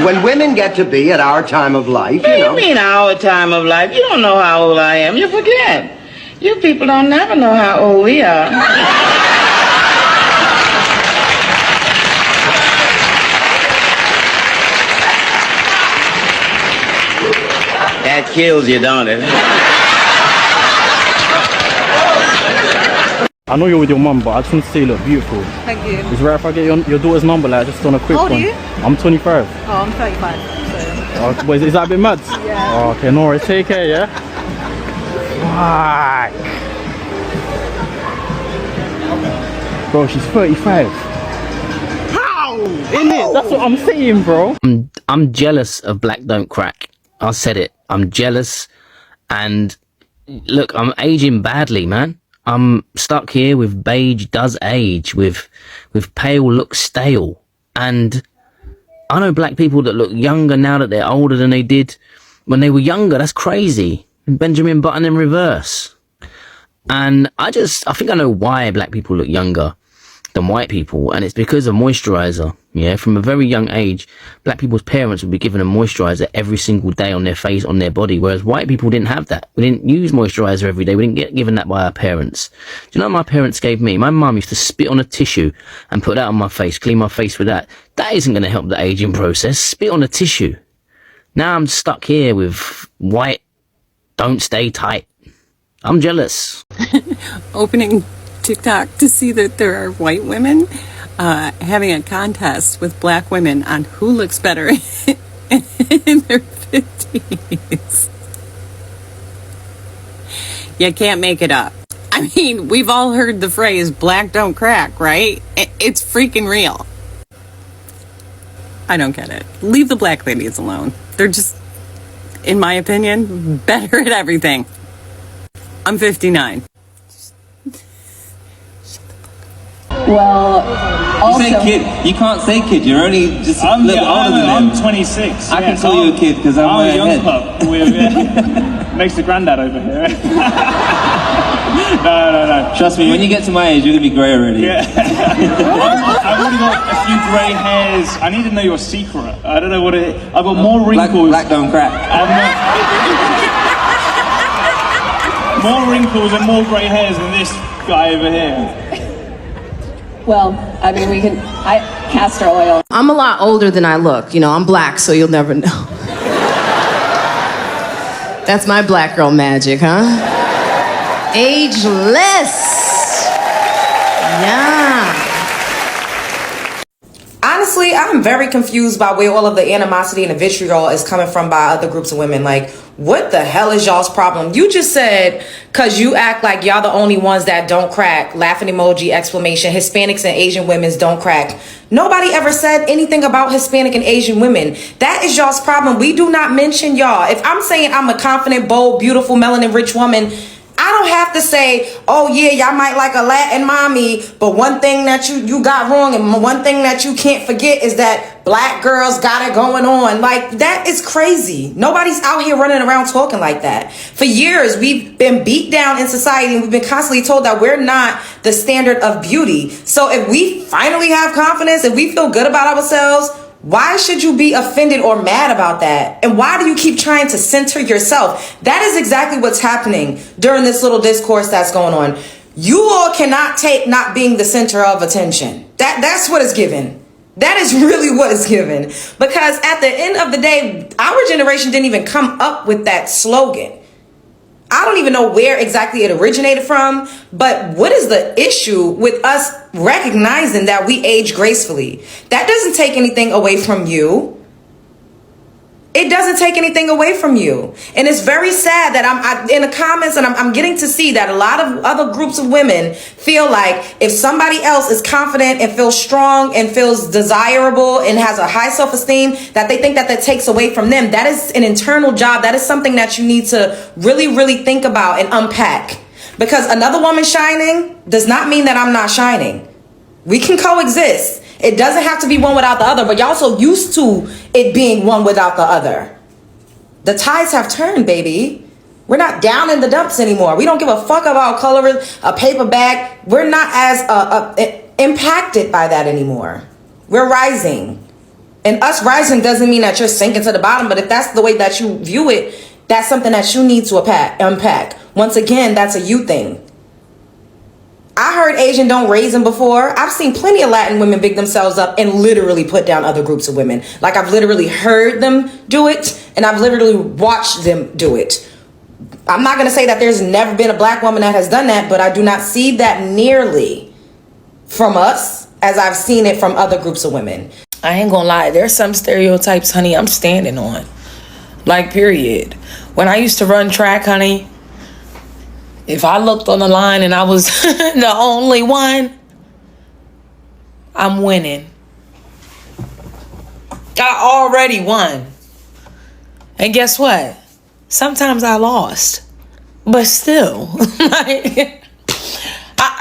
When women get to be at our time of life, What do you mean our time of life? You don't know how old I am. You forget. You people don't never know how old we are. That kills you, don't it? I know you're with your mum, but I just want to say you look beautiful. Thank you. Is it right if I get your daughter's number, like just on a quick How old one? are you? I'm 25. Oh, I'm 35. So. Oh, but is that a bit mad? Yeah. Oh, okay, no worries. Take care, yeah? Fuck. Bro, she's 35. How? Innit? That's what I'm saying, bro. I'm jealous of Black Don't Crack. I said it. I'm jealous. And look, I'm aging badly, man. I'm stuck here with beige does age, with pale looks stale. And I know black people that look younger now that they're older than they did when they were younger. That's crazy. Benjamin Button in reverse. And I think I know why black people look younger than white people, and it's because of moisturizer. Yeah, from a very young age, black people's parents would be given a moisturizer every single day on their face, on their body, whereas white people didn't have that. We didn't use moisturizer every day. We didn't get given that by our parents. Do you know what my parents gave me? My mum used to spit on a tissue and put that on my face, clean my face with that. That isn't going to help the aging process. Spit on a tissue. Now I'm stuck here with white don't stay tight. I'm jealous. Opening TikTok to see that there are white women having a contest with black women on who looks better in their 50s. You can't make it up. I mean, we've all heard the phrase black don't crack, right? It's freaking real. I don't get it. Leave the black ladies alone. They're just, in my opinion, better at everything. I'm 59. Well, also... You say kid. You can't say kid. You're only just a little older than them. I'm 26. I can call you a kid because I'm a young ahead. pup. Makes the granddad over here. No. Trust me, when you get to my age, you're going to be grey already. Yeah. I've already got a few grey hairs. I need to know your secret. I don't know what it is. I've got more wrinkles. Black don't crack. More wrinkles and more grey hairs than this guy over here. Well, I mean, castor oil. I'm a lot older than I look. You know, I'm black, so you'll never know. That's my black girl magic, huh? Ageless. Yeah. Honestly, I'm very confused by where all of the animosity and the vitriol is coming from by other groups of women. Like, what the hell is y'all's problem? You just said, cause you act like y'all the only ones that don't crack, laughing emoji, exclamation, Hispanics and Asian women's don't crack. Nobody ever said anything about Hispanic and Asian women. That is y'all's problem. We do not mention y'all. If I'm saying I'm a confident, bold, beautiful, melanin rich woman, I don't have to say, oh yeah, y'all might like a Latin mommy, but one thing that you got wrong and one thing that you can't forget is that black girls got it going on. Like, that is crazy. Nobody's out here running around talking like that. For years, we've been beat down in society and we've been constantly told that we're not the standard of beauty. So if we finally have confidence, if we feel good about ourselves, why should you be offended or mad about that? And why do you keep trying to center yourself? That is exactly what's happening during this little discourse that's going on. You all cannot take not being the center of attention. That's what is given. That is really what is given. Because at the end of the day, our generation didn't even come up with that slogan. I don't even know where exactly it originated from, but what is the issue with us recognizing that we age gracefully? That doesn't take anything away from you. It doesn't take anything away from you. And it's very sad that I'm in the comments and I'm getting to see that a lot of other groups of women feel like if somebody else is confident and feels strong and feels desirable and has a high self-esteem, that they think that takes away from them. That is an internal job. That is something that you need to really, really think about and unpack. Because another woman shining does not mean that I'm not shining. We can coexist. It doesn't have to be one without the other, but y'all so used to it being one without the other. The tides have turned, baby. We're not down in the dumps anymore. We don't give a fuck about color, a paper bag. We're not as impacted by that anymore. We're rising. And us rising doesn't mean that you're sinking to the bottom, but if that's the way that you view it, that's something that you need to unpack. Once again, that's a you thing. I heard Asian don't raise them before. I've seen plenty of Latin women big themselves up and literally put down other groups of women. Like, I've literally heard them do it, and I've literally watched them do it. I'm not going to say that there's never been a black woman that has done that, but I do not see that nearly from us as I've seen it from other groups of women. I ain't gonna lie, there's some stereotypes, honey, I'm standing on. Like, period. When I used to run track, honey, if I looked on the line and I was the only one, I'm winning. I already won. And guess what? Sometimes I lost. But still,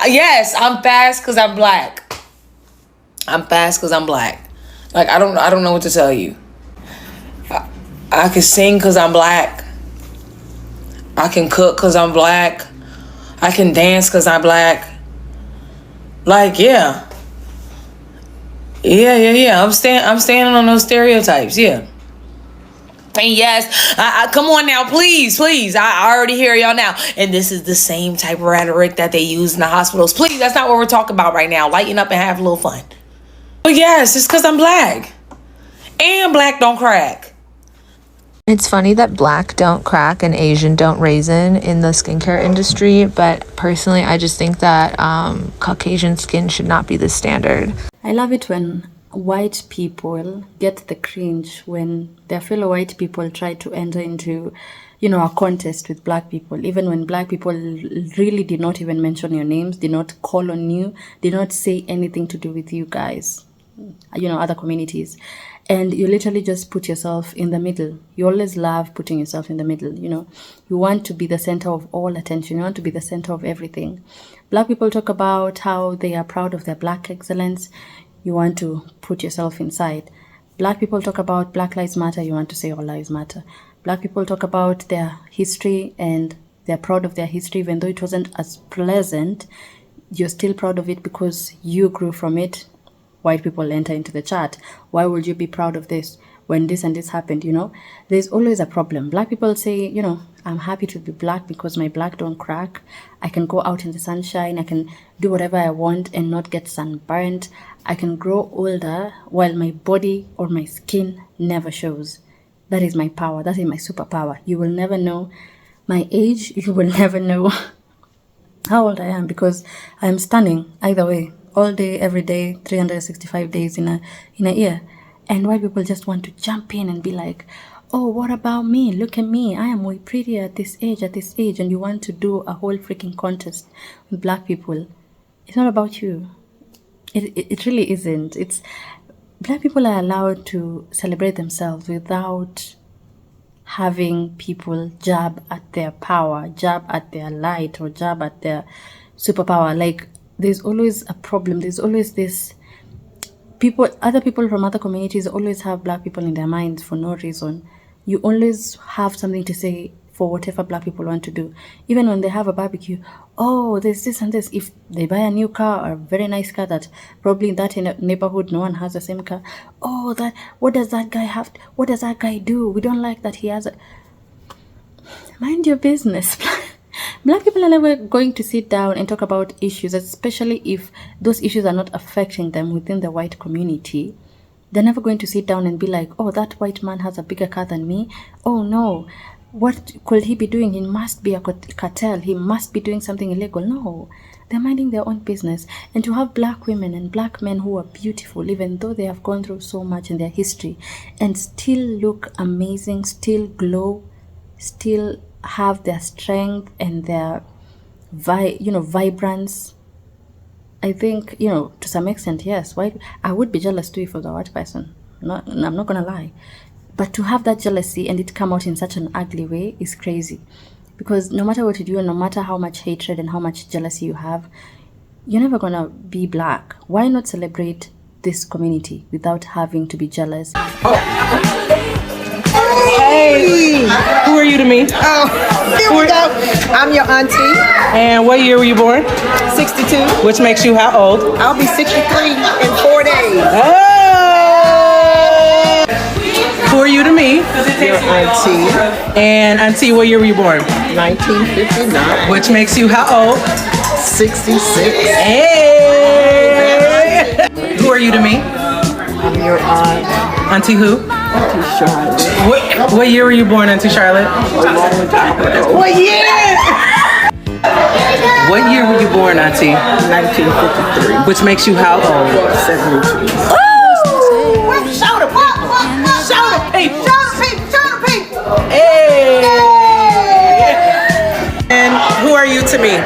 yes, I'm fast because I'm black. I'm fast because I'm black. Like, I don't know what to tell you. I can sing because I'm black. I can cook because I'm black. I can dance because I'm black. Like, yeah. I'm standing on those stereotypes, yeah. And yes, come on now, please. I already hear y'all now. And this is the same type of rhetoric that they use in the hospitals. Please, that's not what we're talking about right now. Lighten up and have a little fun. But yes, it's because I'm black. And black don't crack. It's funny that black don't crack and Asian don't raisin in the skincare industry, but personally, I just think that Caucasian skin should not be the standard. I love it when white people get the cringe when their fellow white people try to enter into, a contest with black people, even when black people really did not even mention your names, did not call on you, did not say anything to do with you guys, other communities. And you literally just put yourself in the middle. You always love putting yourself in the middle, You want to be the center of all attention. You want to be the center of everything. Black people talk about how they are proud of their black excellence. You want to put yourself inside. Black people talk about Black Lives Matter. You want to say All Lives Matter. Black people talk about their history and they're proud of their history, even though it wasn't as pleasant. You're still proud of it because you grew from it. White people enter into the chat. Why would you be proud of this when this and this happened? There's always a problem. Black people say, I'm happy to be black because my black don't crack. I can go out in the sunshine. I can do whatever I want and not get sunburned. I can grow older while my body or my skin never shows. That is my power. That is my superpower. You will never know my age. You will never know how old I am because I'm stunning either way. All day, every day, 365 days in a year. And white people just want to jump in and be like, oh, what about me? Look at me. I am way prettier at this age. And you want to do a whole freaking contest with black people. It's not about you. It really isn't. Black people are allowed to celebrate themselves without having people jab at their power, jab at their light, or jab at their superpower. Like, there's always a problem. There's always this other people from other communities always have black people in their minds for no reason. You always have something to say for whatever black people want to do. Even when they have a barbecue, oh, there's this and this. If they buy a new car or a very nice car that probably in that neighborhood no one has the same car, oh, what does that guy have? What does that guy do? We don't like that he has a... Mind your business. Black people are never going to sit down and talk about issues, especially if those issues are not affecting them within the white community. They're never going to sit down and be like, oh, that white man has a bigger car than me. Oh, no. What could he be doing? He must be a cartel. He must be doing something illegal. No. They're minding their own business. And to have black women and black men who are beautiful, even though they have gone through so much in their history, and still look amazing, still glow, still have their strength and their vibrance. I think, to some extent, yes, I would be jealous too if I was a white person. I'm not gonna lie. But to have that jealousy and it come out in such an ugly way is crazy. Because no matter what you do and no matter how much hatred and how much jealousy you have, you're never gonna be black. Why not celebrate this community without having to be jealous? Hey, who are you to me? Oh, here we go. I'm your auntie. And what year were you born? 62. Which makes you how old? I'll be 63 in 4 days. Oh! Who are you to me? Your auntie. And auntie, what year were you born? 1959. Which makes you how old? 66. Hey! Who are you to me? I'm your aunt. Auntie who? Auntie Charlotte. What year were you born, Auntie Charlotte? What year? What year were you born, Auntie? 1953. Which makes you how old? 72. Show the people! Show the people! Show the people! Show the people! Hey! And who are you to me?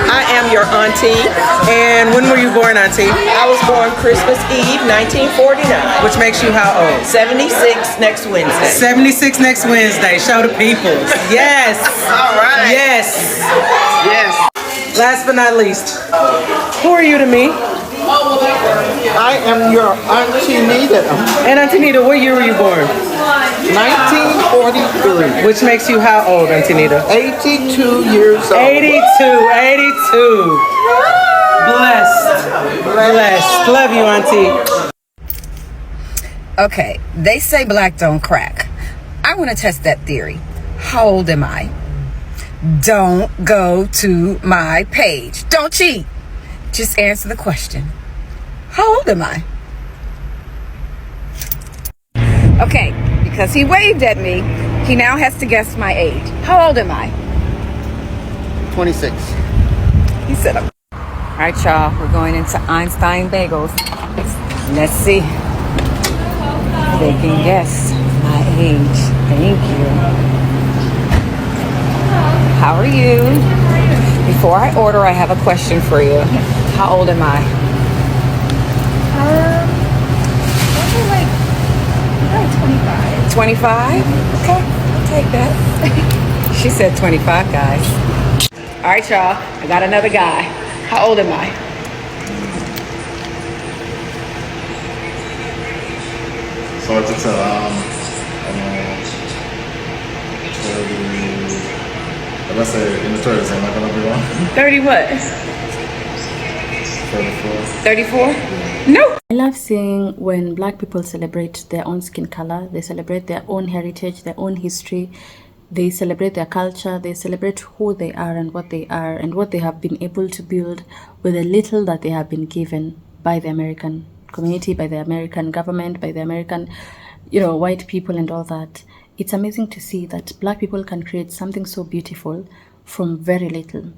I am your auntie. And when were you born, Auntie? I was born Christmas Eve, 1949. Which makes you how old? 76 next Wednesday. 76 next Wednesday. Show the people. Yes. All right. Yes. Yes. Last but not least, who are you to me? I am your auntie Nita. And Auntie Nita, what year were you born? 1943. Which makes you how old, Auntie Nita? 82 years old. 82. Blessed. Love you, Auntie. Okay, they say black don't crack. I want to test that theory. How old am I? Don't go to my page. Don't cheat. Just answer the question. How old am I? Okay, because he waved at me, he now has to guess my age. How old am I? 26. He said, all right, y'all, we're going into Einstein Bagels. Let's see if they can guess my age. Thank you. How are you? Before I order, I have a question for you. How old am I? Probably like 25. 25? Okay, I'll take that. She said 25, guys. All right, y'all, I got another guy. How old am I? So it's 30, let's say in the 30s, am I going to be wrong? 30 what? 34? No. I love seeing when black people celebrate their own skin color, they celebrate their own heritage, their own history, they celebrate their culture, they celebrate who they are and what they are and what they have been able to build with the little that they have been given by the American community, by the American government, by the American, white people and all that. It's amazing to see that black people can create something so beautiful from very little.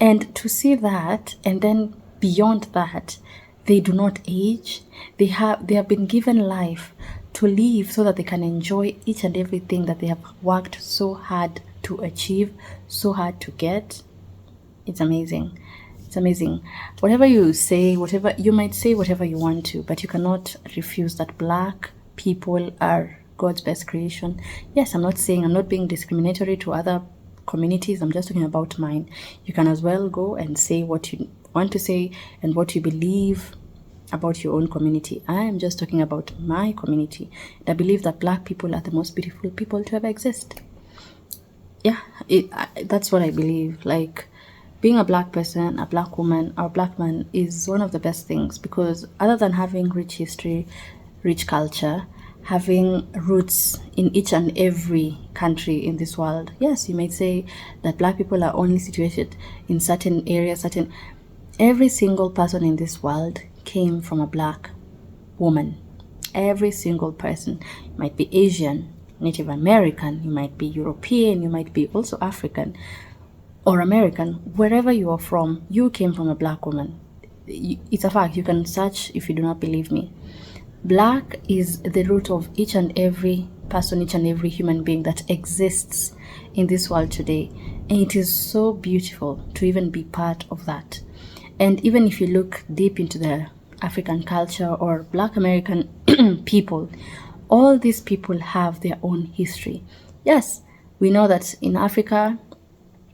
And to see that, and then beyond that, they do not age. They have been given life to live so that they can enjoy each and everything that they have worked so hard to achieve, so hard to get. It's amazing. It's amazing. Whatever you say, whatever you might say, whatever you want to, but you cannot refuse that black people are God's best creation. Yes, I'm not being discriminatory to other communities. I'm just talking about mine. You can as well go and say what you want to say and what you believe about your own community. I am just talking about my community. And I believe that black people are the most beautiful people to ever exist. Yeah, that's what I believe. Like, being a black person, a black woman, or a black man is one of the best things, because other than having rich history, rich culture, having roots in each and every country in this world, yes, you might say that black people are only situated in certain areas, every single person in this world came from a black woman. Every single person. You might be Asian, Native American, you might be European, you might be also African or American. Wherever you are from, you came from a black woman. It's a fact. You can search if you do not believe me. Black is the root of each and every person, each and every human being that exists in this world today. And it is so beautiful to even be part of that. And even if you look deep into the African culture or Black American people, all these people have their own history. Yes, we know that in Africa,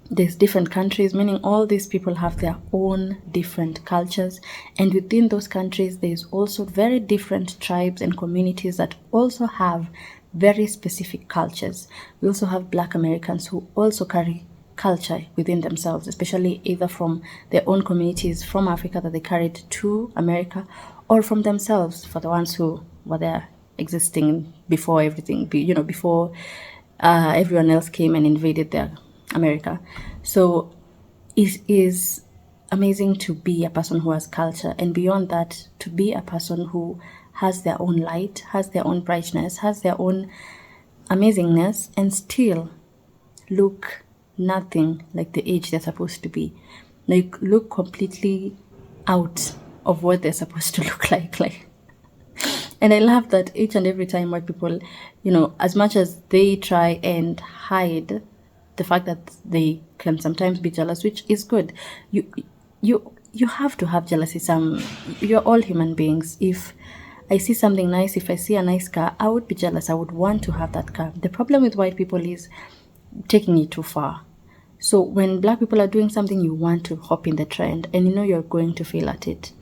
there's different countries, meaning all these people have their own different cultures. And within those countries, there's also very different tribes and communities that also have very specific cultures. We also have Black Americans who also carry culture within themselves, especially either from their own communities from Africa that they carried to America, or from themselves for the ones who were there existing before everything, before everyone else came and invaded America. So it is amazing to be a person who has culture, and beyond that, to be a person who has their own light, has their own brightness, has their own amazingness, and still look nothing like the age they're supposed to be. Like, look completely out of what they're supposed to look like. And I love that each and every time white people, as much as they try and hide the fact that they can sometimes be jealous, which is good. You have to have jealousy. You're all human beings. If I see something nice, if I see a nice car, I would be jealous. I would want to have that car. The problem with white people is taking it too far. So when black people are doing something, you want to hop in the trend, and you're going to fail at it.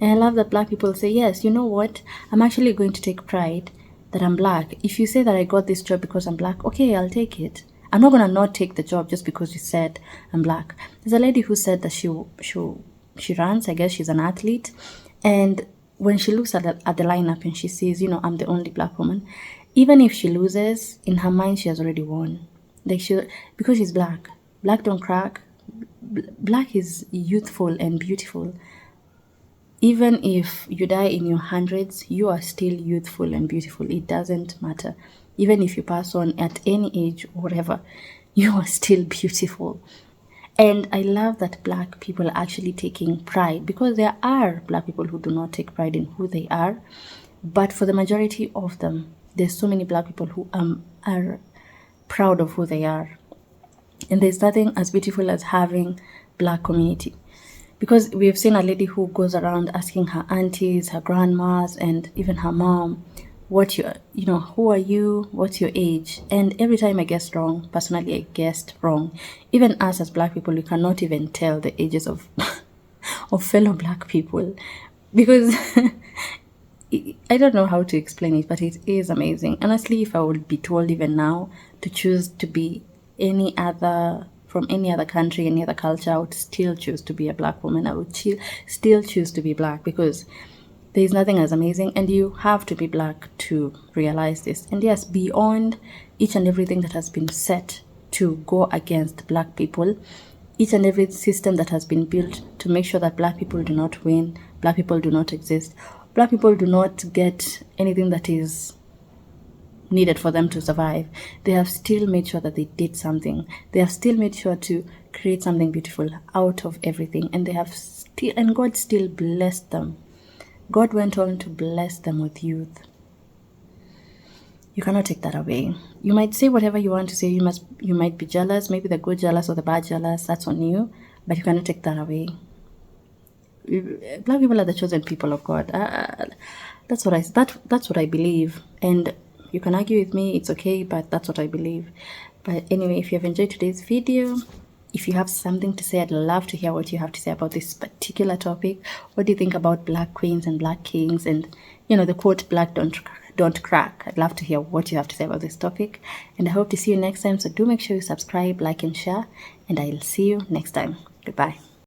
And I love that black people say, yes, you know what? I'm actually going to take pride that I'm black. If you say that I got this job because I'm black, okay, I'll take it. I'm not going to not take the job just because you said I'm black. There's a lady who said that she runs, I guess she's an athlete, and when she looks at the lineup and she sees, I'm the only black woman, even if she loses, in her mind she has already won. Because she's black. Black don't crack. Black is youthful and beautiful. Even if you die in your hundreds, you are still youthful and beautiful. It doesn't matter. Even if you pass on at any age or whatever, you are still beautiful. And I love that black people are actually taking pride, because there are black people who do not take pride in who they are. But for the majority of them, there's so many black people who are proud of who they are. And there's nothing as beautiful as having black community. Because we've seen a lady who goes around asking her aunties, her grandmas, and even her mom, who are you, what's your age? And every time I guessed wrong, personally I guessed wrong. Even us as black people, we cannot even tell the ages of fellow black people, because I don't know how to explain it, but it is amazing. Honestly, if I would be told even now to choose to be from any other country, any other culture, I would still choose to be a black woman. I would still choose to be black, because there is nothing as amazing, and you have to be black to realize this. And yes, beyond each and everything that has been set to go against black people, each and every system that has been built to make sure that black people do not win, black people do not exist, black people do not get anything that is needed for them to survive, they have still made sure that they did something. They have still made sure to create something beautiful out of everything, and and God still blessed them. God went on to bless them with youth. You cannot take that away. You might say whatever you want to say. You might be jealous, maybe the good jealous or the bad jealous. That's on you, but you cannot take that away. Black people are the chosen people of God. That's what I believe. And you can argue with me, it's okay, but that's what I believe. But anyway, if you have enjoyed today's video, if you have something to say, I'd love to hear what you have to say about this particular topic. What do you think about black queens and black kings, and the quote, black don't crack? I'd love to hear what you have to say about this topic, and I hope to see you next time. So do make sure you subscribe, like, and share, and I'll see you next time. Goodbye.